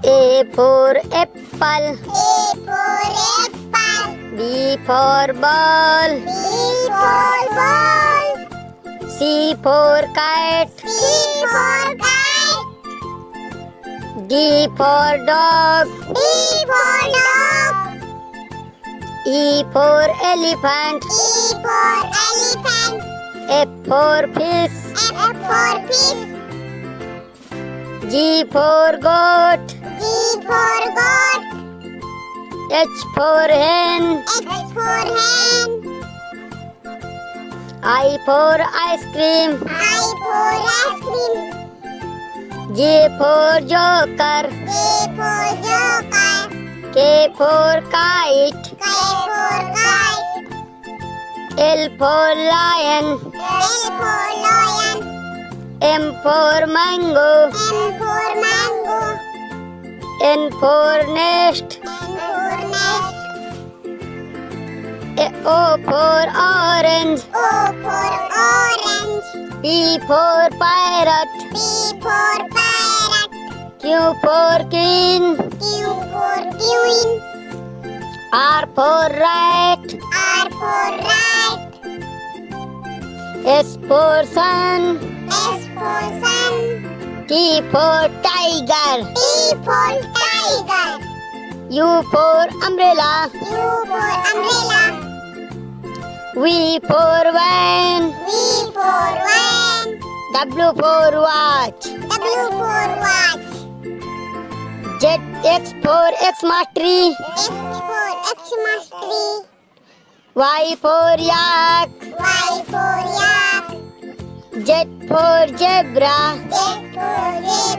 A for apple. A for apple. B for ball. B for ball. C for cat. C for kite. D for dog. D for dog. E for elephant. E for elephant. F for fish. F for fish. G for goat. G for goat. H for hen. H for hen. I for ice cream. I for ice cream. J for joker. J for joker. K for kite. K for kite. L for lion. L for lion. M for mango. M for mango. N for nest. N for nest. O for orange. O for orange. P for parrot. P for parrot. Q for queen. Q for queen. R for rat. R for rat. S for sun. S for sun. T for tiger. T for tiger. U for umbrella. U for umbrella. V for van. V for van. W for watch. W for watch. X for Xmas tree. X for Xmas tree. Y for yak. Y for yak. Z for zebra. Z for zebra.